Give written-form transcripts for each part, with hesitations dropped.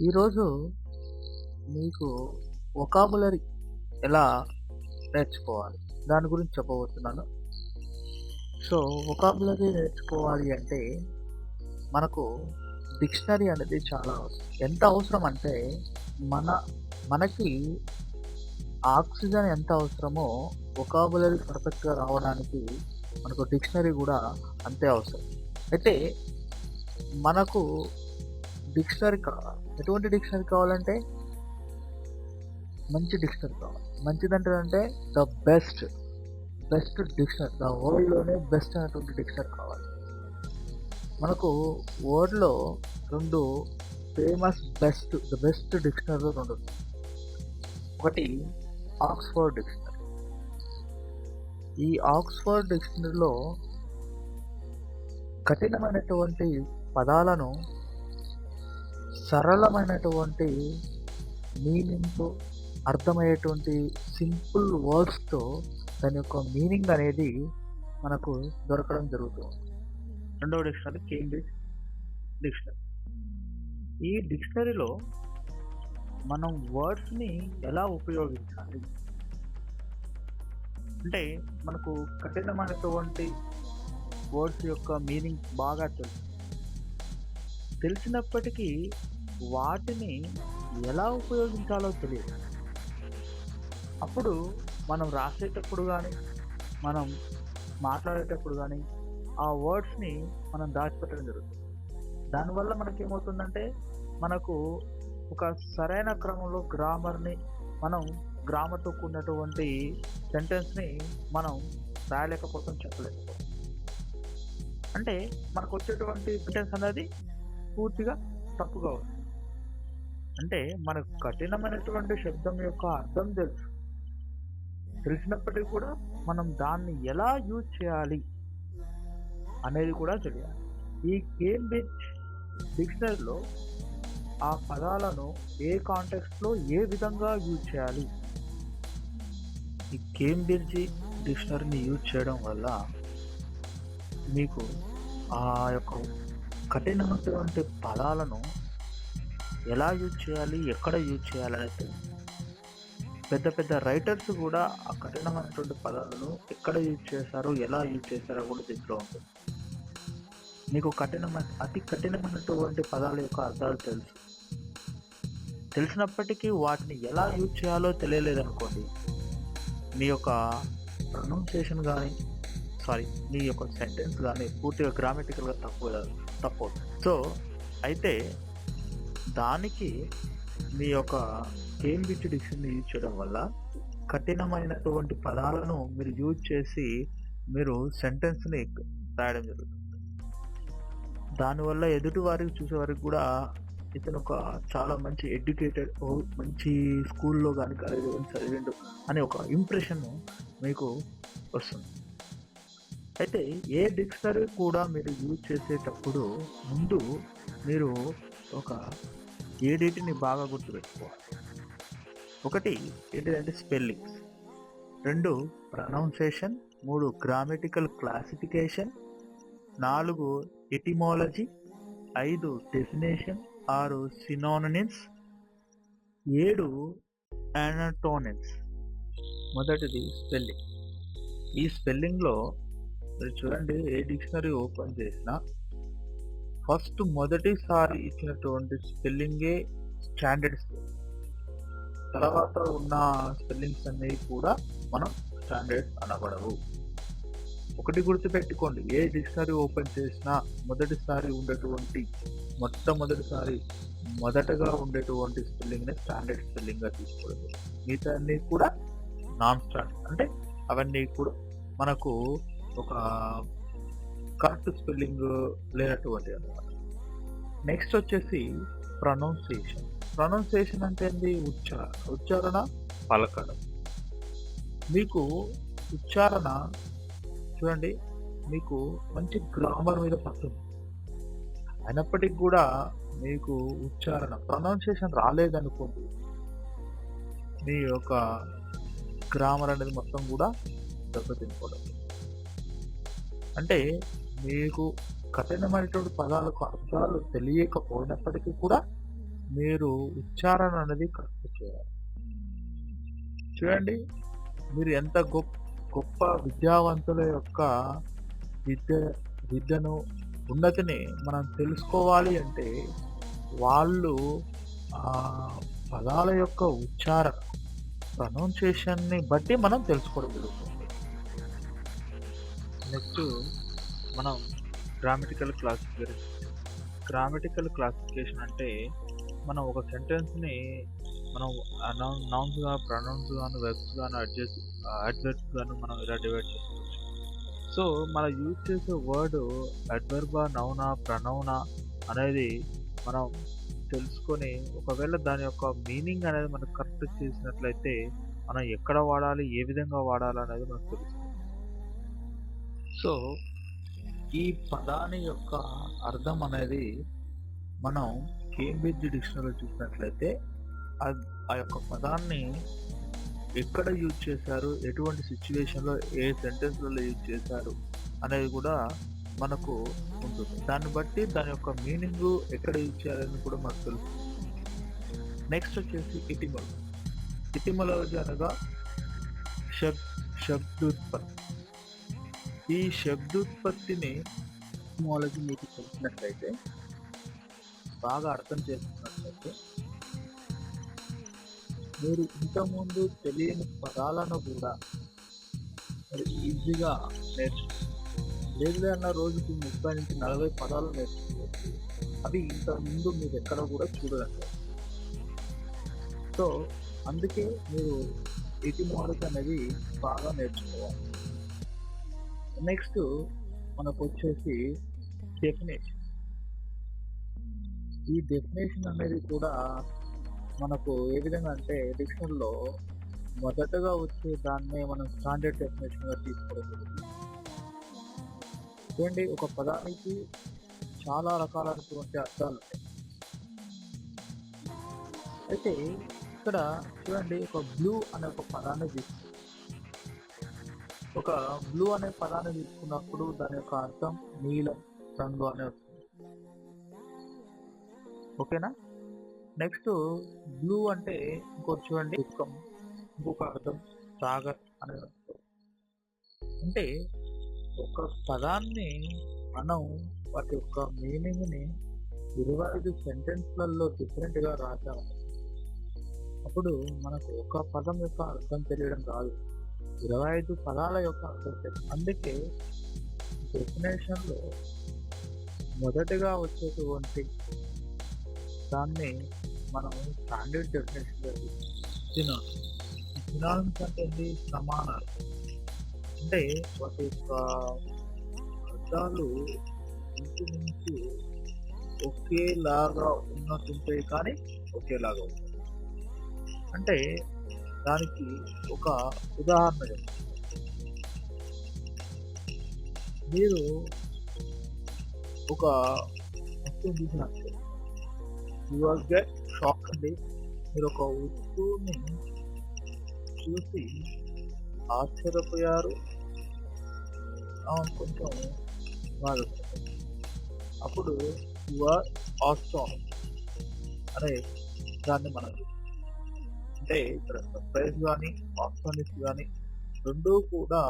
ఈరోజు మీకు వొకాబులరీ ఎలా నేర్చుకోవాలి దాని గురించి చెప్పబోతున్నాను. సో, వొకాబులరీ నేర్చుకోవాలి అంటే మనకు డిక్షనరీ అనేది చాలా అవసరం. ఎంత అవసరం అంటే మన మనకి ఆక్సిజన్ ఎంత అవసరమో వొకాబులరీ పర్ఫెక్ట్‌గా రావడానికి మనకు డిక్షనరీ గూడా అంతే అవసరం. అయితే మనకు డిక్షనరీ కావాలి. ఎటువంటి డిక్షనరీ కావాలంటే మంచి డిక్షనరీ కావాలి. మంచిదంటే ద బెస్ట్ డిక్షనరీ. ద వరల్డ్‌లోనే బెస్ట్ అయినటువంటి డిక్షనరీ కావాలి. మనకు వరల్డ్‌లో 2 ద బెస్ట్ డిక్షనరీలు 2 ఉన్నాయి. ఒకటి ఆక్స్‌ఫర్డ్ డిక్షనరీ. ఈ ఆక్స్‌ఫర్డ్ డిక్షనరీలో కఠినమైనటువంటి పదాలను సరళమైనటువంటి మీనింగ్‌తో అర్థమయ్యేటువంటి సింపుల్ వర్డ్స్‌తో దాని యొక్క మీనింగ్ అనేది మనకు దొరకడం జరుగుతుంది. రెండవ డిక్షనరీ కేంబ్రిడ్జ్ డిక్షనరీ. ఈ డిక్షనరీలో మనం వర్డ్స్‌ని ఎలా ఉపయోగించాలి? అంటే మనకు కఠినమైనటువంటి వర్డ్స్ యొక్క మీనింగ్ బాగా తెలిసినప్పటికీ వాటిని ఎలా ఉపయోగించాలో తెలియదు. అప్పుడు మనం రాసేటప్పుడు గానీ, మనం మాట్లాడేటప్పుడు గానీ, ఆ వర్డ్స్‌ని మనం దాచిపెట్టడం జరుగుతుంది. దానివల్ల మనకేమవుతుందంటే, మనకు ఒక సరైన క్రమంలో మనం గ్రామర్‌తో కూడినటువంటి సెంటెన్స్‌ని మనం రాయలేకపోతాం, చెప్పలేకపోతాం. అంటే మనకొచ్చేటువంటి సెంటెన్స్ అనేది పూర్తిగా తప్పుగా వస్తుంది. అంటే మనకు కఠినమైనటువంటి శబ్దం యొక్క అర్థం తెలిసినప్పటికీ కూడా మనం దాన్ని ఎలా యూజ్ చేయాలి అనేది కూడా తెలియాలి. ఈ కేంబ్రిడ్జ్ డిక్షనరీలో ఆ పదాలను ఏ కాంటెక్స్ట్‌లో ఏ విధంగా యూజ్ చేయాలి? ఈ కేంబ్రిడ్జ్ డిక్షనరీని యూజ్ చేయడం వల్ల మీకు ఆ యొక్క కఠినమైనటువంటి పదాలను ఎలా యూజ్ చేయాలి, ఎక్కడ యూజ్ చేయాలనేది తెలుసు. పెద్ద రైటర్స్ కూడా ఆ కఠినమైనటువంటి పదాలను ఎక్కడ యూజ్ చేశారో, ఎలా యూజ్ చేశారో కూడా దీంట్లో ఉంటుంది. మీకు అతి కఠినమైనటువంటి పదాల యొక్క అర్థాలు తెలిసినప్పటికీ వాటిని ఎలా యూజ్ చేయాలో తెలియలేదనుకోండి, మీ యొక్క ప్రొనౌన్సియేషన్ కానీ మీ యొక్క సెంటెన్స్ కానీ పూర్తిగా గ్రామటికల్గా తప్పు. సో అయితే దానికి మీ యొక్క కేంబ్రిడ్జ్ డిక్షనరీ యూజ్ చేయడం వల్ల కఠినమైనటువంటి పదాలను మీరు యూజ్ చేసి మీరు సెంటెన్స్ని రాయడం జరుగుతుంది. దానివల్ల ఎదుటివారికి చూసేవారికి కూడా ఇతను ఒక చాలా మంచి ఎడ్యుకేటెడ్, మంచి స్కూల్లో కానీ కాలేజీలో కానీ చదివిండు అనే ఒక ఇంప్రెషన్ మీకు వస్తుంది. అయితే ఏ డిక్షనరీ కూడా మీరు యూజ్ చేసేటప్పుడు ముందు మీరు ఒక ఏడిటిని బాగా గుర్తుపెట్టుకోవాలి. ఒకటి ఏంటిదంటే spellings, 2 pronunciation, 3 grammatical classification, 4 etymology, 5 definition, 6 synonyms, 7 యానటోనిమ్స్. మొదటిది స్పెల్లింగ్. ఈ స్పెల్లింగ్లో మీరు చూడండి, ఏ డిక్షనరీ ఓపెన్ చేసినా ఫస్ట్ మొదటిసారి ఇచ్చినటువంటి స్పెల్లింగే స్టాండర్డ్ స్పెల్లింగ్. తర్వాత ఉన్న స్పెల్లింగ్స్ అనేవి కూడా మనం స్టాండర్డ్ అనబడవు. ఒకటి గుర్తుపెట్టుకోండి, ఏ డిక్షనరీ ఓపెన్ చేసినా మొదటగా ఉండేటువంటి స్పెల్లింగ్ని స్టాండర్డ్ స్పెల్లింగ్గా తీసుకోవద్దు. మిగతా అన్నీ కూడా నాన్ స్టాండర్డ్, అంటే అవన్నీ కూడా మనకు ఒక కరెక్ట్ స్పెల్లింగ్ లేనటువంటి అన్నమాట. నెక్స్ట్ వచ్చేసి ప్రొనౌన్సియేషన్ అంటే ఏంది? ఉచ్చారణ పలకడం. మీకు ఉచ్చారణ చూడండి, మీకు మంచి గ్రామర్ మీద పడుతుంది, అయినప్పటికీ కూడా మీకు ప్రొనౌన్సియేషన్ రాలేదనుకోండి, మీ యొక్క గ్రామర్ అనేది మొత్తం కూడా దెబ్బతినిపోవడం. అంటే మీకు కఠినమైనటువంటి పదాలకు అర్థాలు తెలియకపోయినప్పటికీ కూడా మీరు ఉచ్చారణ అనేది కరెక్ట్ చేయాలి. చూడండి, మీరు ఎంత గొప్ప విద్యావంతుల యొక్క విద్య విద్యను ఉన్నతిని మనం తెలుసుకోవాలి అంటే వాళ్ళు ఆ పదాల యొక్క ఉచ్చారణ ప్రొనౌన్సియేషన్ని బట్టి మనం తెలుసుకోవడం జరుగుతుంది. నెక్స్ట్ మనం గ్రామటికల్ క్లాసిఫికేషన్ అంటే మనం ఒక సెంటెన్స్ని మనం నౌన్స్ గా, ప్రొనౌన్స్ గాను, వెర్బ్స్ గాను, అడ్వర్బ్స్ గాను మనం ఇలా డివైడ్ చేసుకోవచ్చు. సో మనం యూజ్ చేసే వర్డ్ అడ్వర్బా, నౌనా, ప్రనౌనా అనేది మనం తెలుసుకొని ఒకవేళ దాని యొక్క మీనింగ్ అనేది మనకు కరెక్ట్ చేసినట్లయితే మనం ఎక్కడ వాడాలి, ఏ విధంగా వాడాలి అనేది మనకు తెలుస్తుంది. సో ఈ పదాని యొక్క అర్థం అనేది మనం కేంబ్రిడ్జ్ డిక్షనరీలో చూసినట్లయితే ఆ యొక్క పదాన్ని ఎక్కడ యూజ్ చేశారు, ఎటువంటి సిచ్యువేషన్లో, ఏ సెంటెన్స్లలో యూజ్ చేశారు అనేది కూడా మనకు ఉంటుంది. దాన్ని బట్టి దాని యొక్క మీనింగ్ ఎక్కడ యూజ్ చేయాలని కూడా మనకు తెలుస్తుంది. నెక్స్ట్ వచ్చేసి ఇటిమలాజీ అనగా శబ్దోత్పత్తి. ఈ శబ్దోత్పత్తిని ఎటిమాలజీ మీకు తెలిసినట్లయితే, బాగా అర్థం చేసుకున్నట్లయితే మీరు ఇంతకుముందు తెలియని పదాలను కూడా మీరు ఈజీగా నేర్చుకోవచ్చు. లేదు అన్న రోజుకి 30 నుంచి 40 పదాలు నేర్చుకోవచ్చు. అవి ఇంతకుముందు మీరు ఎక్కడ కూడా చూడలేదు. సో అందుకే మీరు ఎటిమాలజీ అనేది బాగా నేర్చుకోవాలి. నెక్స్ట్ మనకు వచ్చేసి డెఫినేషన్. ఈ డెఫినేషన్ అనేది కూడా మనకు ఏ విధంగా అంటే డిక్షనరీలో మొదటగా వచ్చే దాన్నే మనం స్టాండర్డ్ డెఫినేషన్గా తీసుకోవడం జరుగుతుంది. చూడండి, ఒక పదానికి చాలా రకాలైనటువంటి అర్థాలు ఉంటాయి. అయితే ఇక్కడ చూడండి, ఒక బ్లూ అనే ఒక పదాన్ని తీసుకున్నప్పుడు దాని యొక్క అర్థం నీలం రంగు అనే వస్తుంది. ఓకేనా? నెక్స్ట్ బ్లూ అంటే ఇంకోటి చూడండి, దుఃఖం, ఇంకొక అర్థం సాగర్ అనే వస్తుంది. అంటే ఒక పదాన్ని మనం వాటి యొక్క మీనింగ్ని 25 సెంటెన్స్లలో డిఫరెంట్గా రాసాము. అప్పుడు మనకు ఒక పదం యొక్క అర్థం తెలియడం కాదు, 25 పదాల యొక్క అర్థం తెలియదు. అందుకే డెఫినేషన్లో మొదటగా వచ్చేటువంటి దాన్ని మనం స్టాండర్డ్ డెఫినేషన్గా సినానిమ్స్ అంటే సమానాలు. అంటే వాటి యొక్క అర్థాలు ఇంచుమించు ఒకేలాగా ఉన్నట్టుంటాయి, కానీ ఒకేలాగా ఉంటాయి. అంటే దానికి ఒక ఉదాహరణ చెప్తాను. మీరు ఒక వస్తువు చూసినట్టు గెట్ షాక్ అండి. మీరు ఒక వస్తువుని చూసి ఆశ్చర్యపోయారు, కొంచెం బాధపడ్డారు. అప్పుడు యువర్ ఆస్టాన్ అనే దాన్ని మనం అంటే ఇక్కడ సర్ప్రైజ్ కానీ ఆస్టానిష్ కానీ రెండూ కూడా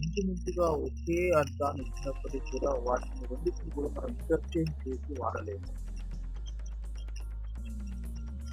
ఇంచుమించుగా ఒకే అర్థాన్ని ఇచ్చినప్పటికీ కూడా వాటిని రెండింటిని కూడా మనం ఇంటర్చేంజ్ చేసి వాడలేము.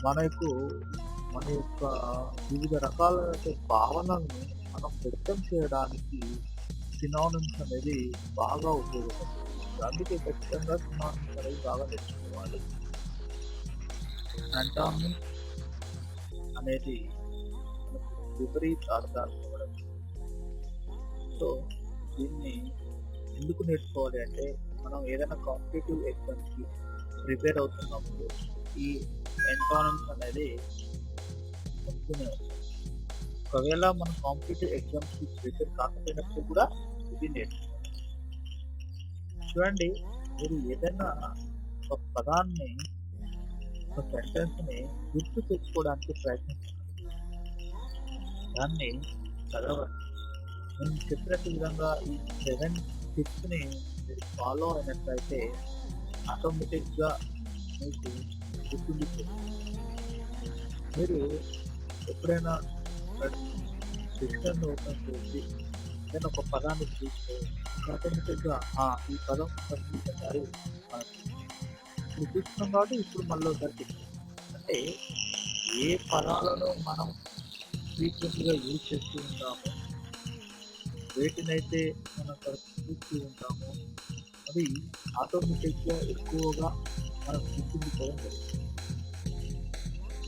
మన యొక్క వివిధ రకాలైన భావనలను మనం వ్యక్తం చేయడానికి సినానిమ్స్ అనేది బాగా ఉపయోగపడుతుంది. అందుకే ఖచ్చితంగా సినానిమ్స్ అనేది బాగా నేర్చుకోవాలి. యాంటానిమ్స్ అనేది విపరీత అర్థాలు ఇవ్వడం. సో దీన్ని ఎందుకు నేర్చుకోవాలి అంటే, మనం ఏదైనా కాంపిటేటివ్ ఎగ్జామ్స్కి ప్రిపేర్ అవుతున్నప్పుడు ఈ యాంటానిమ్స్ అనేది వస్తూనే ఉంటుంది. ఒకవేళ మనం కాంపిటేటివ్ ఎగ్జామ్స్కి ప్రిపేర్ కాకపోయినప్పుడు కూడా ఇది నేర్చుకోవాలి. చూడండి, మీరు ఏదైనా ఒక పదాన్ని, ఒక సెంటెన్స్ని గుర్తు తెచ్చుకోవడానికి ప్రయత్నించండి. దాన్ని చదవండి. నేను చెప్పినట్టు విధంగా ఈ 7 టిప్స్ని మీరు ఫాలో అయినట్లయితే ఆటోమేటిక్గా మీకు గుర్తుండిపోతుంది. మీరు ఎప్పుడైనా డిక్షనరీని ఓపెన్ చేసి ఏదైనా ఒక పదాన్ని చూస్తే ఆటోమేటిక్‌గా ఈ పదం కనిపించగానే మనకి ఇప్పుడు చూస్తున్నాం కాబట్టి ఇప్పుడు మనలో చెప్తాం. అంటే ఏ పదాలను మనం ఫ్రీక్వెంట్‌గా యూజ్ చేస్తూ ఉంటామో, వేటినైతే మనం చూస్తూ ఉంటామో అవి ఆటోమేటిక్‌గా ఎక్కువగా మనకు గుర్తుండిపోవడం జరుగుతుంది.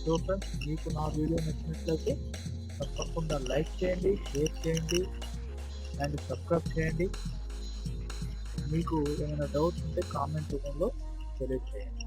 సో ఫ్రెండ్స్, మీకు నా వీడియో నచ్చినట్లయితే తప్పకుండా లైక్ చేయండి, షేర్ చేయండి అండ్ సబ్స్క్రైబ్ చేయండి. మీకు ఏమైనా డౌట్స్ ఉంటే కామెంట్ రూపంలో తెలియజేయండి.